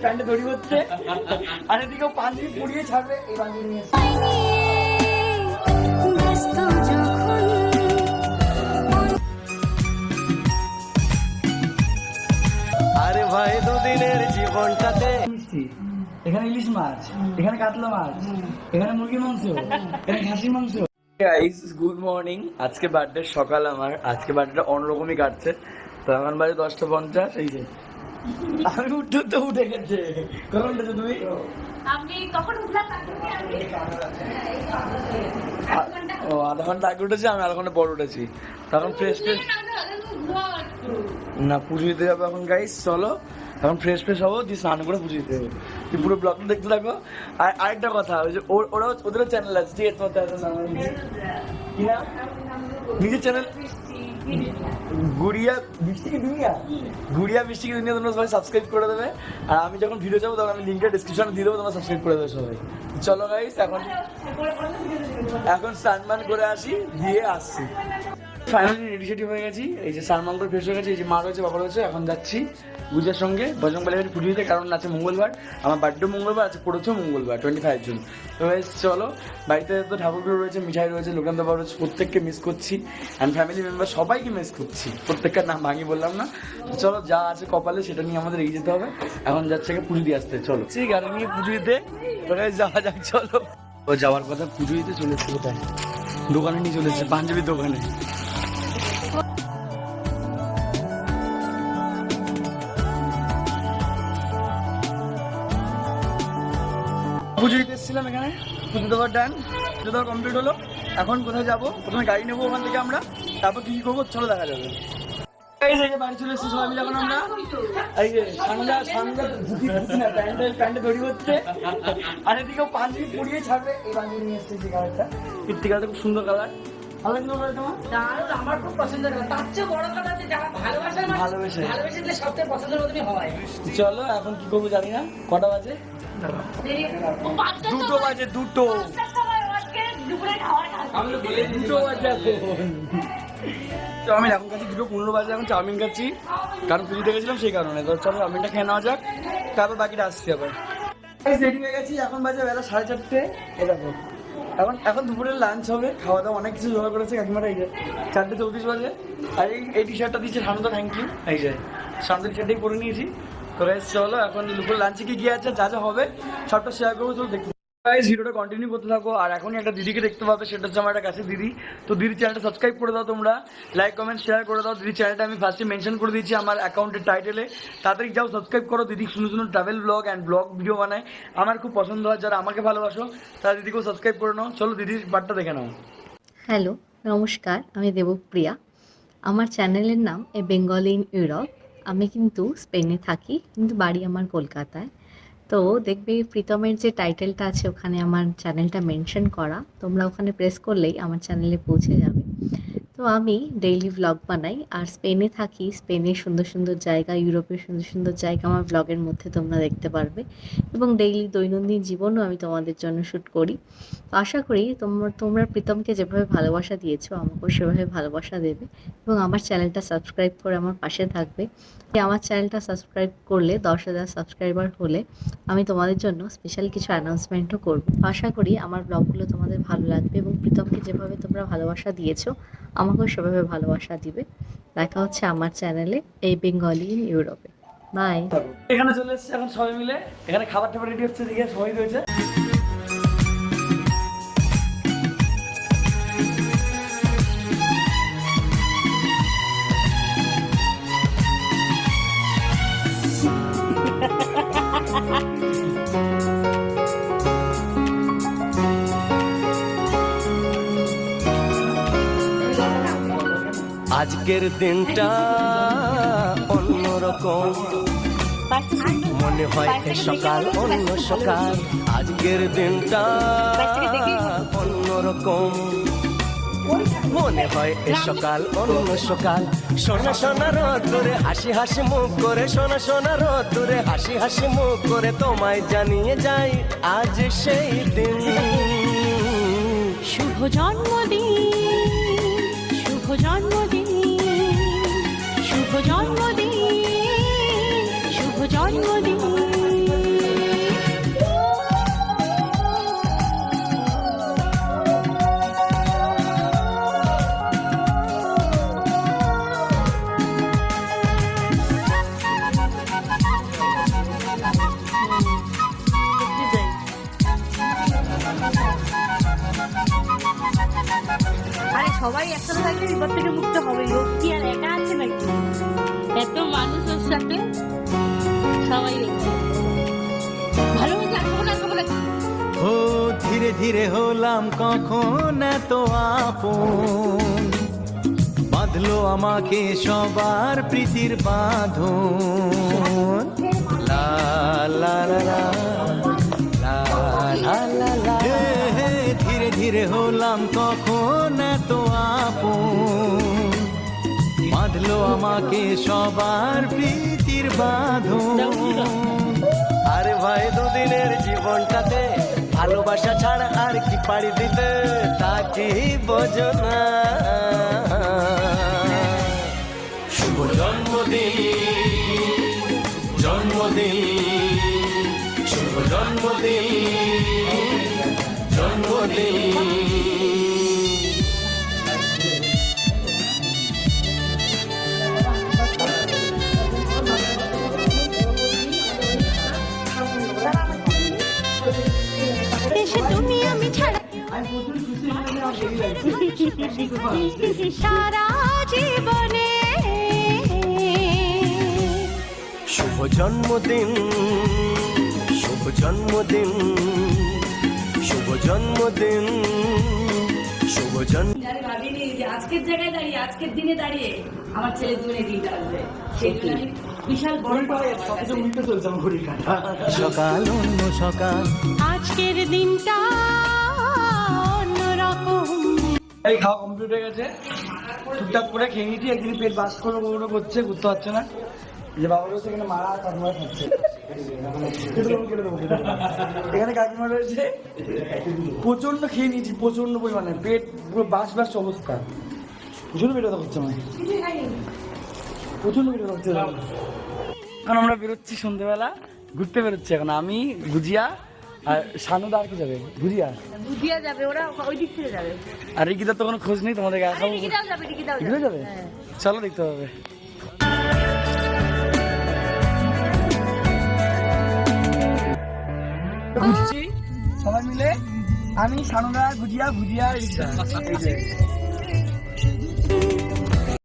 প্যান্টে দড়ি হচ্ছে আর এদিকেও পাঞ্জাবি পরিয়ে ছাড়বে এই পাঞ্জাবি নিয়ে আরে ভাই দুদিনের জীবনটাতে মিষ্টি এখানে ইলিশ মাছ এখানে কাতলা মাছ এখানে মুরগির মাংস এখানে খাসির মাংস। গাইস গুড মর্নিং, আজকে বার্থডে সকাল আমার, আজকে বার্থডেটা অন্যরকমই কাটছে। তো এখন বাজে 10:50। এই যে আমি উঠতে উঠে গেছে। কখন উঠেছো তুমি? আমি কখন উঠলাম? ও আধা ঘন্টা আগে উঠেছি, আমি আধা ঘন্টা পর উঠেছি। তখন ফ্রেশ না পুজো দিতে যাবো এখন। গাইস চলো এখন ফ্রেশ হবো, দিয়ে স্নান করে পুজো দিতে হবে। তুই পুরো ব্লগটা দেখতে থাকো। আর আরেকটা কথা, ওই যে ওদেরও চ্যানেল আছে, ঠিক আছে? তোমার কি না নিজের চ্যানেল গুড়িয়া বৃষ্টি কি দুনিয়া, তোমরা সবাই সাবস্ক্রাইব করে দেবে। আর আমি যখন ভিডিও যাবো তখন আমি লিঙ্কটা ডিসক্রিপশনে দিয়ে দেবো, তোমরা সাবস্ক্রাইব করে দেবে সবাই। চলো গাইস এখন স্নান করে আসি, দিয়ে আসছি। ফাইনালি রেডি হয়ে গেছি। এই যে সালমান করে ফ্রেশ হয়ে গেছে, এই যে মা রয়েছে বাবা রয়েছে। এখন যাচ্ছি গুজের সঙ্গে বজরংবলী পুজো দিতে, কারণ আছে মঙ্গলবার, আমার বার্থডে মঙ্গলবার আছে, পড়েছেও মঙ্গলবার 25 জুন। তো চলো, বাড়িতে তো ঠাকুরগুলো রয়েছে, মিঠাই রয়েছে, লোকান দাবা রয়েছে, প্রত্যেককে মিস করছি। অ্যান্ড ফ্যামিলি মেম্বার সবাইকে মিস করছি, প্রত্যেকটার নাম ভাঙি বললাম না। চলো যা আছে কপালে সেটা নিয়ে আমাদের এগিয়ে যেতে হবে। এখন যাচ্ছে পুজো দিয়ে আসতে, চলো ঠিক গাড়ি নিয়ে পুজো দিতে যাওয়া যাক। চলো ও যাওয়ার কথা, পুজো দিতে চলে এসছে কোথায়, দোকানে নিয়ে চলে এসছে, পাঞ্জাবির দোকানে। পুজো দিতে এসেছিলাম এখানে, পুজো দেওয়ার ডান, পুজো দেওয়া কমপ্লিট হলো। এখন কোথায় যাবো? প্রথমে গাড়ি নেবো ওখান থেকে আমরা, তারপর কি করবো চলো দেখা যাবে। এই যে বাড়ি চলে এসেছি সবাই মিলে এখন আমরা। এই যে প্যান্টে দড়ি হচ্ছে আর এদিকেও পাঞ্জাবি পরিয়ে ছাড়বে এই পাঞ্জাবি নিয়ে এসেছি। যে কালারটা কীর্তিকালটা খুব সুন্দর কালার, ভালো লাগলো তোমার? আমার খুব পছন্দের কালার, তার চেয়ে বড় কালার যে যারা ভালোবেসে দিলে সবথেকে পছন্দের মতনই হয়। চলো এখন কি করবো জানি না, কটা বাজে? 2 বাজে, 2 বাজে এখন। তো আমি এখন খাচ্ছি 2:15 বাজে, এখন চাউমিন খাচ্ছি, কারণ পুজো দেখেছিলাম সেই কারণে। তো চলো চাউমিনটা খেয়ে নেওয়া যাক, তারপর বাকিটা আসছি আবার। রেডি হয়ে গেছি, এখন বাজে বেলা 4:30। এরকম এখন দুপুরের লাঞ্চ হবে, খাওয়া দাওয়া অনেক কিছু জোগাড় করেছে কাকিমারা। এই যে 4:34 বাজে। আর এই টি শার্টটা দিচ্ছে সানন্দা, থ্যাংক ইউ। এই যে সানন্দা টি শার্টটাই পরে নিয়েছি। তো চলো এখন দুপুর লাঞ্চে কি আছে, যা যা হবে সবটা শেয়ার করবো, চলো দেখতে। ভিডিওটা কন্টিনিউ করতে থাকো। আর এখনই একটা দিদিকে দেখতে পাবে, সেটা হচ্ছে আমার একটা কাছে দিদি। তো দিদির চ্যানেলটা সাবস্ক্রাইব করে দাও, তোমরা লাইক কমেন্ট শেয়ার করে দাও। দিদির চ্যানেলটা আমি ফার্স্টে মেনশন করে দিয়েছি আমার অ্যাকাউন্টের টাইটেলে, তাড়াতাড়ি যাও সাবস্ক্রাইব করো। দিদি সুন্দর সুন্দর travel blog and blog video বানায়, আমার খুব পছন্দ হয়। যারা আমাকে ভালোবাসো তারা দিদিকেও সাবস্ক্রাইব করে নাও। চলো দিদির বার্তা দেখে নাও। হ্যালো নমস্কার, আমি দেবপ্রিয়া। আমার চ্যানেলের নাম এ বেঙ্গলি ইন ইউরোপ। আমি কিন্তু স্পেনে থাকি, কিন্তু বাড়ি আমার কলকাতায়। তো দেখবে প্রীতমের যে টাইটেলটা আছে ওখানে আমার চ্যানেলটা মেনশন করা, তোমরা ওখানে প্রেস করলেই আমার চ্যানেলে পৌঁছে যাবে। তো আমি ডেইলি ভ্লগ বানাই, আর স্পেনে থাকি। স্পেনের সুন্দর সুন্দর জায়গা, ইউরোপের সুন্দর সুন্দর জায়গা আমার ব্লগের মধ্যে তোমরা দেখতে পারবে। এবং ডেইলি দৈনন্দিন জীবনও আমি তোমাদের জন্য শ্যুট করি। তো আশা করি তোমরা প্রীতমকে যেভাবে ভালোবাসা দিয়েছো আমাকেও সেভাবে ভালোবাসা দেবে, এবং আমার চ্যানেলটা সাবস্ক্রাইব করে আমার পাশে থাকবে। আমার চ্যানেলটা সাবস্ক্রাইব করলে 10,000 সাবস্ক্রাইবার হলে আমি তোমাদের জন্য স্পেশাল কিছু অ্যানাউন্সমেন্টও করব। আশা করি আমার ব্লগগুলো তোমাদের ভালো লাগবে, এবং প্রীতমকে যেভাবে তোমরা ভালোবাসা দিয়েছো আমাকেও সেভাবে ভালোবাসা দিবে। দেখা হচ্ছে আমার চ্যানেলে এই বেঙ্গলি ইন ইউরোপে। বাই। এখানে চলে এসেছে এখন সবাই মিলে, এখানে খাবার টাবার রেডি হচ্ছে, দিকে সবাই রয়েছে। আজকের দিনটা অন্যরকম, মনে হয় এ সকাল অন্য সকাল। আজকের দিনটা অন্যরকম, মনে হয় এ সকাল অন্য সকাল। সোনা সোনা রোদ্দুরে হাসি হাসি মুখ করে, সোনা সোনা রোদ্দুরে হাসি হাসি মুখ করে তোমায় জানিয়ে যাই আজ সেই দিন। শুভ জন্মদিন, শুভ জন্মদিন, শুভ জন্মদিন, শুভ জন্মদিন। জন্মদিন। আরে সবাই একসাথে থাকলে বিপদ থেকে মুক্ত হবে, লোক কি আর একা আছে নাকি? এত মানুষ ওর সাথে, সবাই দেখছে। ভালো হয়েছে। ও ধীরে ধীরে হলাম কখন এত আপন, বাঁধলো আমাকে সবার প্রীতির বাঁধন। লা লা লা লা, লা লা লা লা। হে হে, ধীরে ধীরে হলাম কখন এত আপন, বাঁধলো আমাকে সবার প্রীতির বাঁধন। আরে ভাই দুদিনের জীবনটাতে ভালোবাসা ছাড়া আর কি পাড়ি দিতে, তা কি বোঝো না। শুভ জন্মদিন, জন্মদিন, শুভ জন্মদিন, জন্মদিন। দেশে তুমি আমি ছাড়া সারা জীবনে। শুভ জন্মদিন, শুভ জন্মদিন, শুভ জন্মদিন, শুভ জন্ম। আমি ভাবিনি যে আজকের জায়গায় দাঁড়িয়ে, আজকের দিনে দাঁড়িয়ে আমার ছেলের জীবনে দিনটা আসবে। সেই জন্য আমি বিশাল বড় সবকিছু উল্টো চলছে আমার ঘড়ির কাঁটা। সকাল অন্য সকাল, আজকের দিনটা অন্যরকম। এই খাওয়া কমপ্লিট হয়ে গেছে, টুকটাক করে খেয়ে নিয়েছি। একদিন পেট বাস করবো করছে, ঘুরতে পারছে না। যে বাবা রয়েছে এখানে, মারা কাকিমা খাচ্ছে। এখানে কাকিমা রয়েছে, প্রচন্ড খেয়ে নিয়েছি, প্রচন্ড পরিমাণে। পেট পুরো বাস বাস অবস্থা, প্রচন্ড পেট ব্যথা করছে আমার, প্রচন্ড পেট ব্যথা করছে। এখন আমরা বেরোচ্ছি সন্ধ্যেবেলা, ঘুরতে বেরোচ্ছি। এখন আমি, গুজিয়া আর শানুদা। আর কি যাবে? গুজিয়া বুঝিয়া যাবে, ওরা ওই দিক থেকে যাবে। আর রিকিদার তো কোনো খোঁজ নেই, তোমাদের আরে রিকিদাও যাবে, রিকিদাও এগুলো যাবে। হ্যাঁ। চলো দেখতে হবে। ঘুরছি সবাই মিলে, আমি, সানুদা, গুজিয়া, ভুজিয়া, রিকিদা।